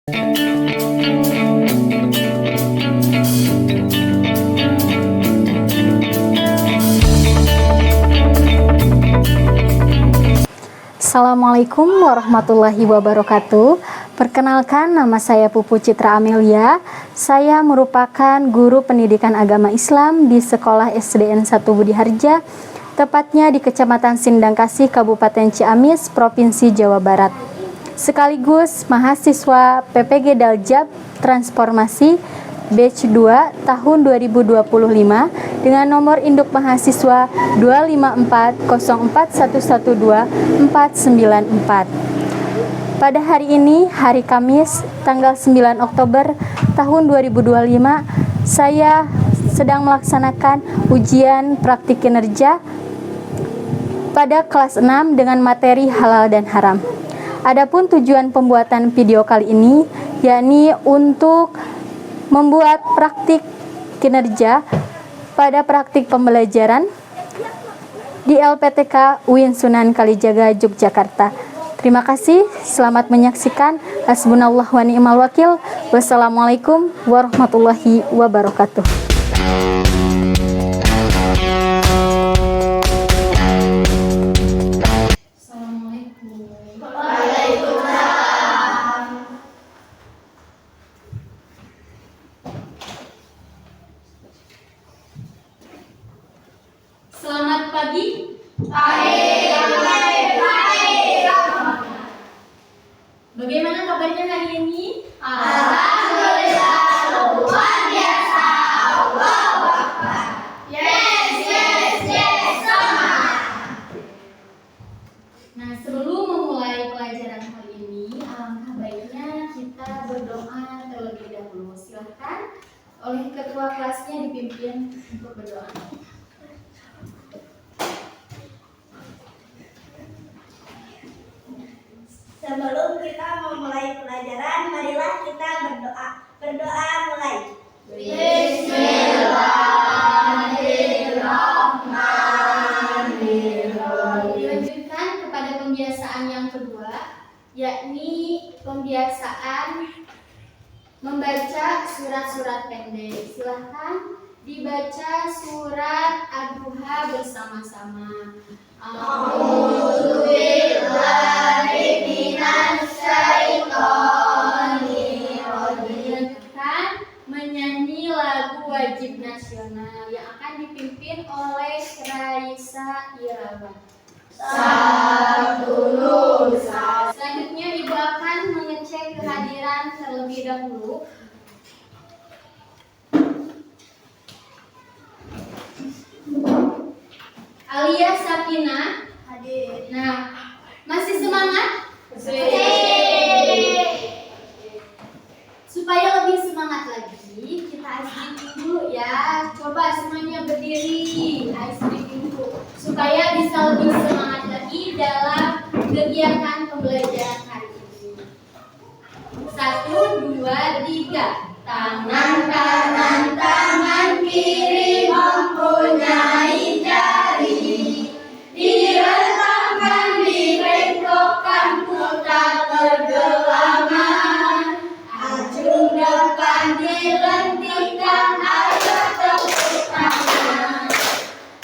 Assalamualaikum warahmatullahi wabarakatuh. Perkenalkan, nama saya Pupu Citra Amelia. Saya merupakan guru pendidikan agama Islam di Sekolah SDN 1 Budi Harja, tepatnya di Kecamatan Sindangkasih, Kabupaten Ciamis, Provinsi Jawa Barat. Sekaligus mahasiswa PPG Daljab Transformasi Batch 2 tahun 2025 dengan nomor induk mahasiswa 25404112494. Pada hari ini, hari Kamis, tanggal 9 Oktober tahun 2025, saya sedang melaksanakan ujian praktik kinerja pada kelas 6 dengan materi halal dan haram. Adapun tujuan pembuatan video kali ini yakni untuk membuat praktik kinerja pada praktik pembelajaran di LPTK UIN Sunan Kalijaga, Yogyakarta. Terima kasih, selamat menyaksikan. Hasbunallah wa ni'mal wakil. Wassalamualaikum warahmatullahi wabarakatuh. Selamat pagi. Bagaimana kabarnya hari ini? Alhamdulillah, luar biasa. Allahu Akbar. Yes, semangat. Nah, sebelum memulai pelajaran kali ini, alangkah baiknya kita berdoa terlebih dahulu. Silahkan oleh ketua kelasnya dipimpin untuk berdoa. Sebelum kita memulai pelajaran, marilah kita berdoa. Berdoa mulai. Bismillahirrahmanirrahim. Dilanjutkan kepada pembiasaan yang kedua, yakni pembiasaan membaca surat-surat pendek. Silahkan dibaca surat Ad-Duha bersama-sama. Dilanjutkan menyanyi lagu wajib nasional yang akan dipimpin oleh Raisa Irawan. Selanjutnya Ibu akan mengecek kehadiran terlebih dahulu. Alia Sakina Hadir. Nah, masih semangat? Supaya lebih semangat lagi, kita ice breaking dulu ya. Coba semuanya berdiri, ice breaking dulu, supaya bisa lebih semangat lagi dalam kegiatan pembelajaran hari ini. 1, 2, 3. Tangan kanan, tangan kiri mempunyai jari, diletakkan, dibengkokkan, putar pergelangan, ajung depan dilentingkan, ayo tepuk tangan.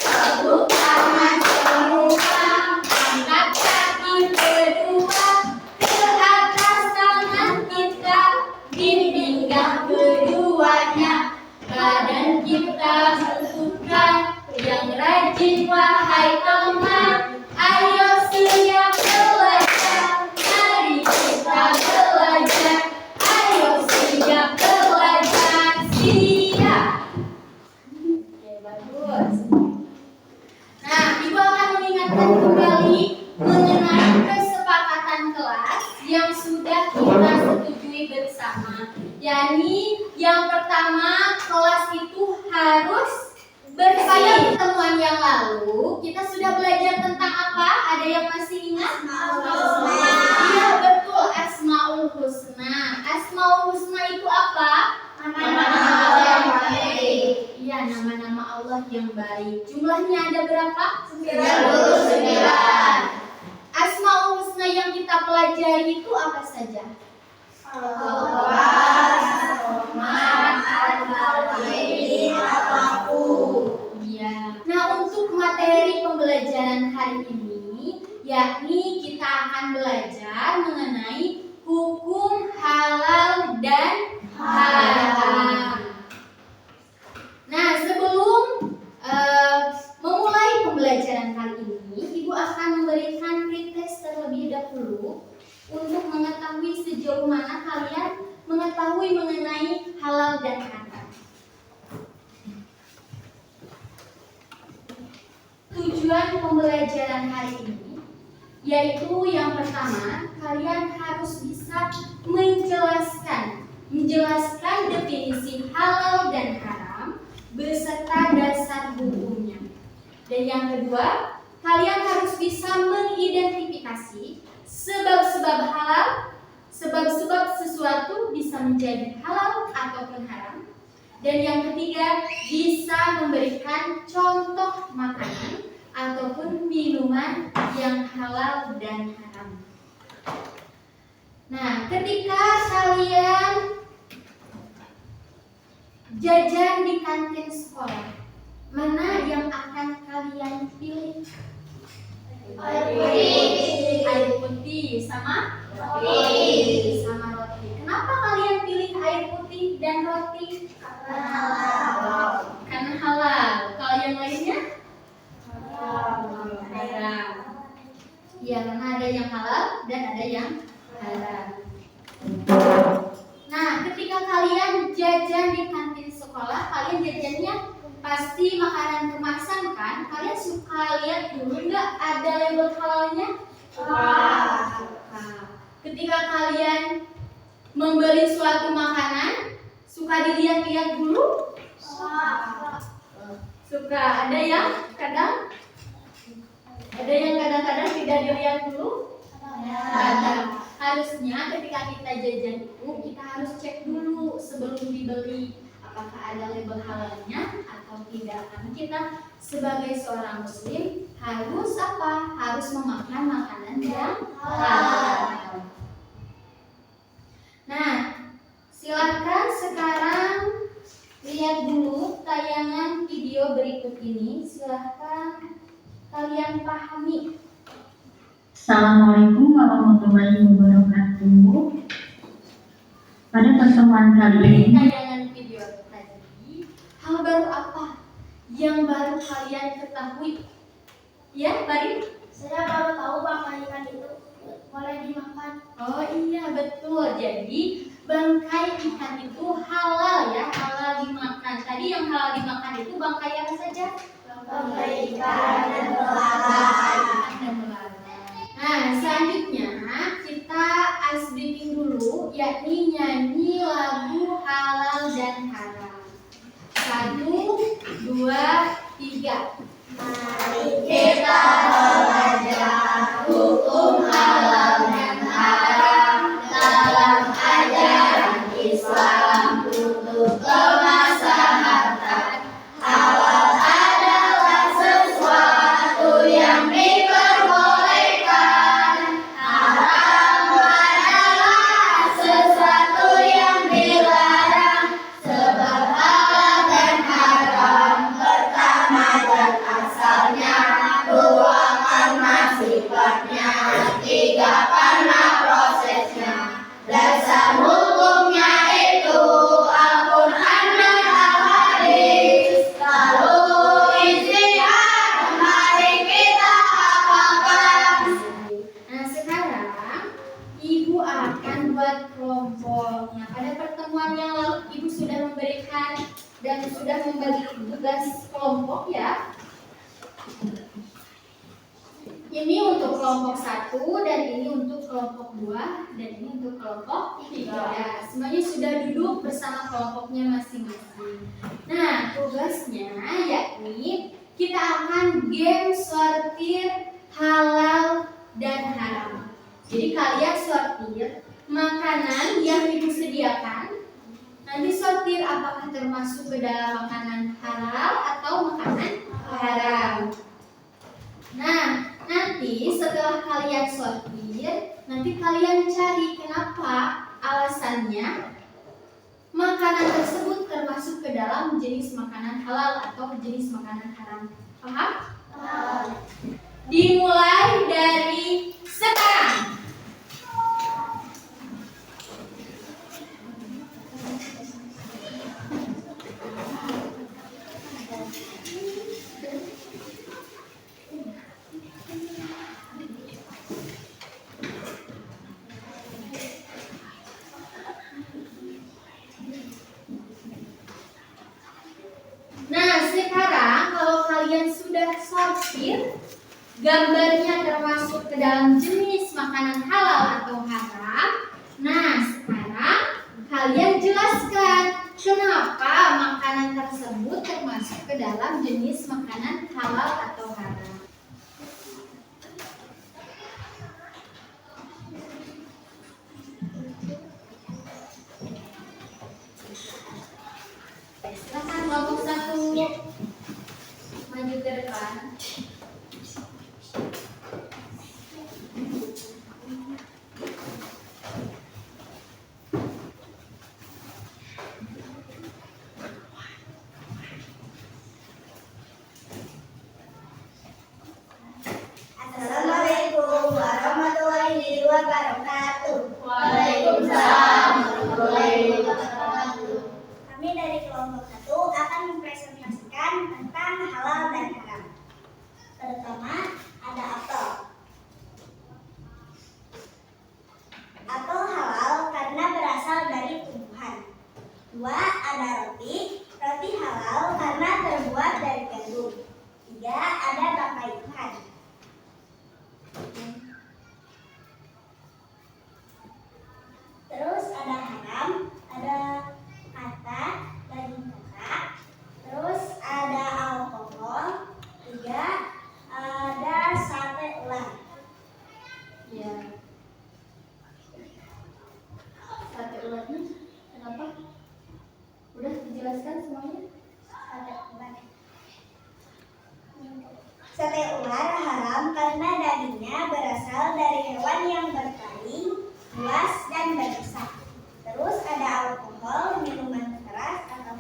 Tepuk tangan semua, angkat kaki kedua ke atas tangan kita, di pinggang keduanya badan kita bentukkan. Yang rajin wahai teman, ayo siap belajar, mari kita belajar, ayo siap belajar, siap. Oke, bagus. Nah, Ibu akan mengingatkan kembali mengenai kesepakatan kelas yang sudah kita setujui bersama. yakni yang pertama, kelas itu harus bersih. Pada pertemuan yang lalu kita sudah belajar tentang apa? Ada yang masih ingat? Iya, betul, Asmaul Husna. Asmaul Husna itu apa? Nama-nama Allah yang baik. Iya, nama-nama Allah yang baik. Jumlahnya ada berapa? 99. Asmaul Husna yang kita pelajari itu apa saja? Allah. dan haram. Nah, sebelum memulai pembelajaran kali ini, Ibu akan memberikan pretest terlebih dahulu untuk mengetahui sejauh mana kalian mengetahui mengenai halal dan haram. Tujuan pembelajaran hari ini yaitu yang pertama, kalian harus bisa menjelaskan definisi halal dan haram beserta dasar hukumnya. Dan yang kedua, kalian harus bisa mengidentifikasi sebab-sebab halal, sebab-sebab sesuatu bisa menjadi halal ataupun haram. Dan yang ketiga, bisa memberikan contoh makanan ataupun minuman yang halal dan haram. Nah, ketika kalian jajan di kantin sekolah, mana yang akan kalian pilih? Air putih. Air putih sama roti. Sama roti. Kenapa kalian pilih air putih dan roti? Karena halal. Kalau yang lainnya? Haram. Iya, karena ada yang halal dan ada yang haram. Nah, ketika kalian jajan di kantin sekolah, kalian jajannya pasti makanan kemasan kan? Kalian suka lihat dulu nggak ada label halalnya? Suka. Ketika kalian membeli suatu makanan, suka dilihat-lihat dulu? Suka. Ada yang kadang-kadang tidak dilihat dulu? Ada. Harusnya ketika kita jajan itu kita harus cek dulu sebelum dibeli apakah ada label halalnya atau tidak. Karena kita sebagai seorang muslim harus apa? Harus memakan makanan yang halal. Nah, silakan sekarang lihat dulu tayangan video berikut ini. Silakan kalian pahami. Assalamualaikum warahmatullahi wabarakatuh. Pada pertemuan kali ini, Tayangan video tadi, hal baru apa yang baru kalian ketahui? Ya, Farid? Saya baru tahu bangkai ikan itu boleh dimakan. Oh iya, betul. Jadi bangkai ikan itu halal ya, halal dimakan. Tadi yang halal dimakan itu bangkai apa saja? Bangkai ikan dan belalang. Nah, selanjutnya kita ice breaking dulu, yakni nyanyi lagu halal dan haram. 1, 2, 3. Mari kita belajar hukum halal dan haram dalam ajaran Islam untuk kemaslahatan. Halal adalah sesuatu yang diperbolehkan. Haram adalah sesuatu yang dilarang. Sebab halal dan haram pertama dan asalnya, dua karena sifatnya, tiga karena prosesnya. Dasar hukumnya itu Al-Quran dan Al-Hadis. Lalu ijtihad, mari kita hafalkan. Nah, sekarang Ibu akan buat kelompok. Nah, pada pertemuan yang lalu Ibu sudah memberikan dan sudah membagi tugas kelompok ya. Ini untuk kelompok 1 dan ini untuk kelompok 2 dan ini untuk kelompok 3. Semuanya sudah duduk bersama kelompoknya masing-masing. Nah, tugasnya yakni kita akan game sortir halal dan haram. Jadi kalian sortir makanan yang Ibu sediakan. Nanti sortir apakah termasuk ke dalam makanan halal atau makanan haram. Nah, nanti setelah kalian sortir, nanti kalian cari kenapa alasannya makanan tersebut termasuk ke dalam jenis makanan halal atau jenis makanan haram. Paham? Dimulai dari sekarang. kalian sudah sortir, gambarnya termasuk ke dalam jenis makanan halal atau haram. Nah, sekarang kalian jelaskan kenapa makanan tersebut termasuk ke dalam jenis makanan halal atau haram. Silakan kelompok 1 maju ke depan. Assalamualaikum warahmatullahi wabarakatuh. Waalaikumsalam warahmatullahi wabarakatuh. Kami dari kelompok 1 akan mempresentasikan tentang halal dan haram. Pertama, ada apel. Apel halal karena berasal dari tumbuhan. 2, ada roti. Roti halal karena terbuat dari gandum. 3, ada bangkai ikan. Terus ada haram, ada kata, daging kata. Terus ada alkohol. 3, ada sate ular. Ya. Sate ularnya kenapa? Udah dijelaskan semuanya? Sate ular. Sate ular haram karena dagingnya berasal dari hewan yang bertaring, buas, dan berbisa. Terus ada alkohol, minuman keras atau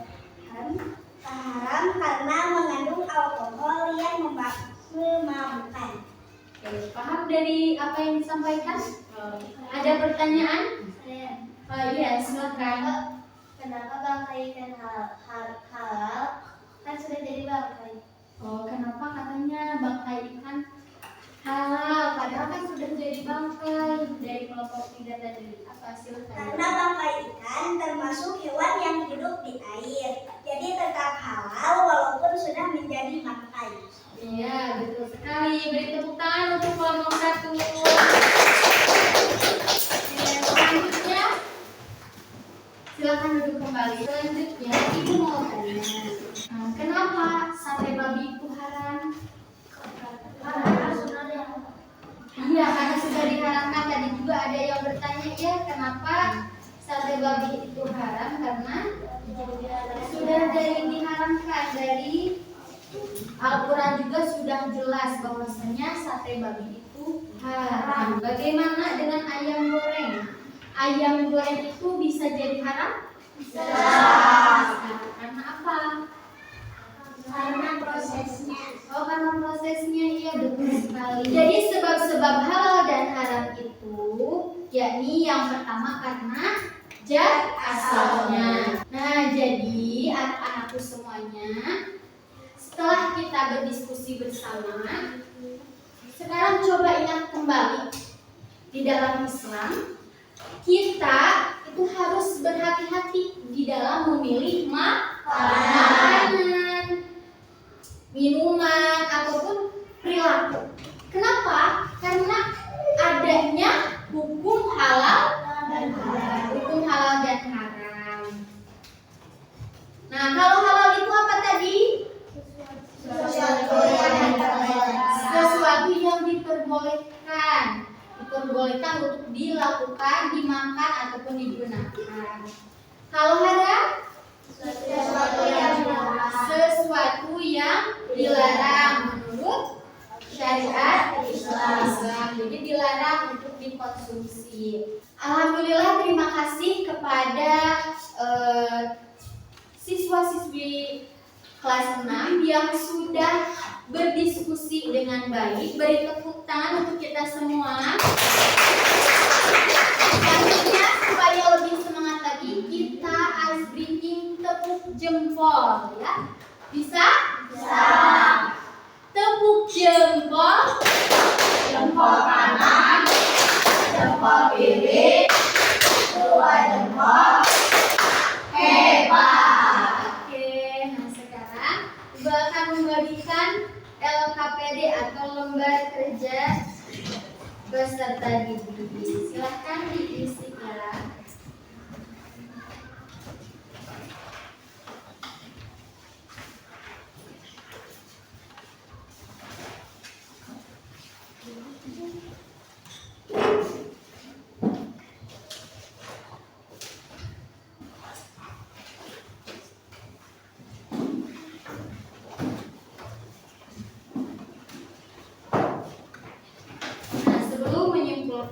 haram karena mengandung alkohol yang memabukkan. Oke, paham dari apa yang disampaikan? Ada pertanyaan? Oh iya, silakan. Kenapa bangkai ikan halal? Kan sudah jadi bangkai. Oh, kenapa katanya bangkai ikan halal? Padahal kan sudah jadi bangkai dari kelompok 3 tadi. Apa silakan? Karena bangkai ikan termasuk hewan yang hidup di air, jadi tetap halal walaupun sudah menjadi bangkai. Iya, betul sekali. Beri tepuk tangan untuk kelompok 1. Selanjutnya, silakan duduk kembali. Selanjutnya, Ibu mau tanya, kenapa sate babi itu haram? Iya, karena sudah diharamkan. Tadi juga ada yang bertanya, ya kenapa sate babi itu haram? Karena sudah diharamkan. Dari Al-Quran juga sudah jelas bahwasanya sate babi itu haram. Bagaimana dengan ayam goreng? Ayam goreng itu bisa jadi haram? Bisa. Karena apa? Karena prosesnya. Oh, karena prosesnya, iya betul sekali. Jadi sebab-sebab halal dan haram itu, yakni yang pertama karena zat asalnya. Nah, jadi anak-anakku semuanya, setelah kita berdiskusi bersama, sekarang coba ingat kembali di dalam Islam, kita itu harus berhati-hati di dalam memilih makanan, minuman, ataupun perilaku. Kenapa? Karena adanya hukum halal dan haram. Hukum halal dan haram. Nah, kalau halal itu apa tadi? Sesuatu yang diperbolehkan. Diperbolehkan untuk dilakukan, dimakan, ataupun digunakan. Kalau haram? Sesuatu yang dilarang menurut syariat Islam. Jadi dilarang untuk dikonsumsi. Alhamdulillah, terima kasih kepada siswa-siswi kelas 6 yang sudah berdiskusi dengan baik. Beri tepuk tangan untuk kita semua. Selanjutnya, supaya lebih semangat lagi, kita ice breaking tepuk jempol, ya. Bisa? Bisa. Tepuk jempol. Jempol kanan, jempol kiri, 2 jempol. Hebat. Oke, nah sekarang Ibu akan membagikan peserta didik. Silahkan diisi ya.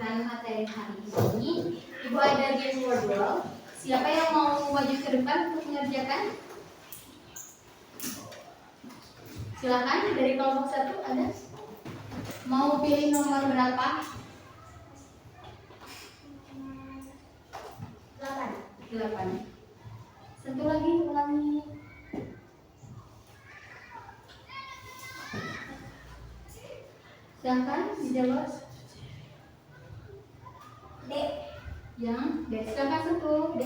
Materi hari ini, Ibu ada game wordle. Siapa yang mau maju ke depan untuk mengerjakan? Silakan dari kelompok 1 ada. Mau pilih nomor berapa? 8. Satu lagi, ulangi. Silakan dijawab. D. Yang D, silakan satu, D.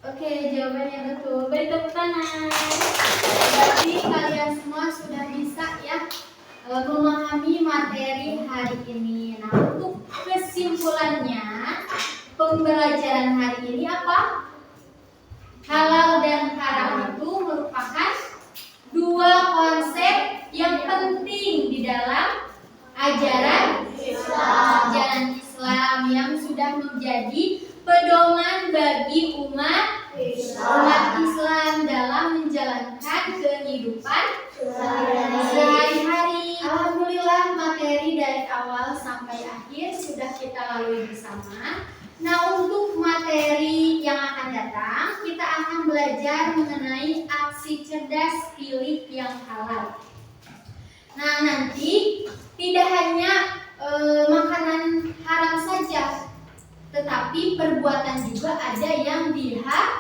Oke, jawabannya betul. Beri tepuk tangan. Berarti kalian semua sudah bisa ya memahami materi hari ini. Nah, untuk kesimpulannya, pembelajaran hari ini apa? Halal dan haram itu merupakan dua konsep yang penting di dalam ajaran Islam yang sudah menjadi pedoman bagi umat Islam dalam menjalankan kehidupan sehari-hari. Alhamdulillah materi dari awal sampai akhir sudah kita lalui bersama. Nah, untuk materi yang akan datang, kita akan belajar mengenai aksi cerdas pilih yang halal. Nah, nanti tidak hanya makanan haram saja, tetapi perbuatan juga ada yang diharamkan.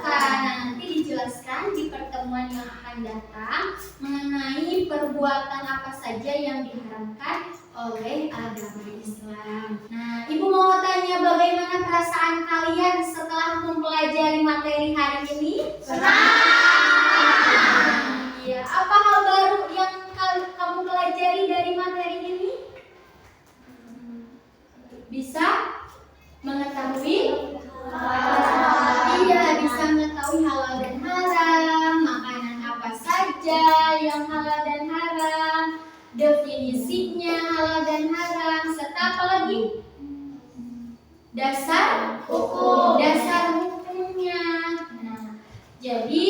Nah, nanti dijelaskan di pertemuan yang akan datang mengenai perbuatan apa saja yang diharamkan oleh agama Islam. Nah, Ibu mau tanya bagaimana perasaan kalian setelah mempelajari materi hari ini? Senang. Iya, apa hal baru yang kamu pelajari dari materi ini? Bisa mengetahui? Iya, bisa mengetahui halal dan haram, makanan apa saja yang halal dan haram, definisinya halal dan haram, serta apa lagi? Dasar hukumnya. Nah, jadi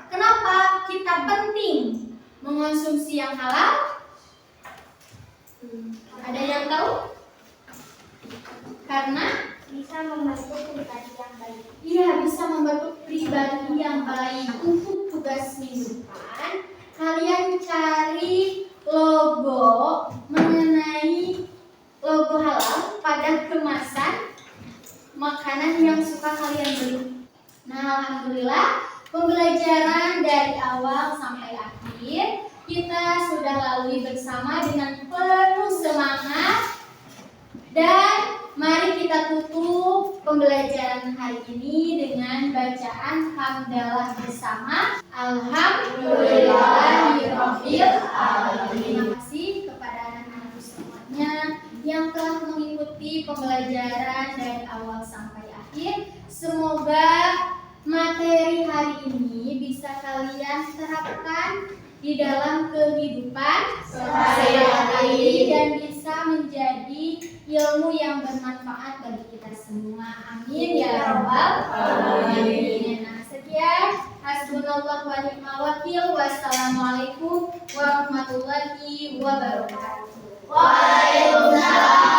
kenapa kita penting mengonsumsi yang halal? Ada yang tahu? Karena Bisa membantu pribadi yang baik. iya, bisa membantu pribadi yang baik. Untuk tugas minggu depan, kalian cari logo mengenai logo halal pada kemasan makanan yang suka kalian beli. Nah, alhamdulillah pembelajaran dari awal sampai akhir kita sudah lalui bersama dengan penuh semangat. Dan mari kita tutup pembelajaran hari ini dengan bacaan hamdalah bersama. Alhamdulillahirabbil alamin. Terima kasih kepada anak-anak semuanya yang telah mengikuti pembelajaran dari awal sampai akhir. Semoga materi hari ini bisa kalian terapkan di dalam kehidupan sehari-hari dan bisa menjadi ilmu yang bermanfaat bagi kita semua. Amin ya rabbal alamin. Nah, sekian. Hasbunallah wa ni'mal wakil. Wassalamualaikum warahmatullahi wabarakatuh. Waalaikumsalam.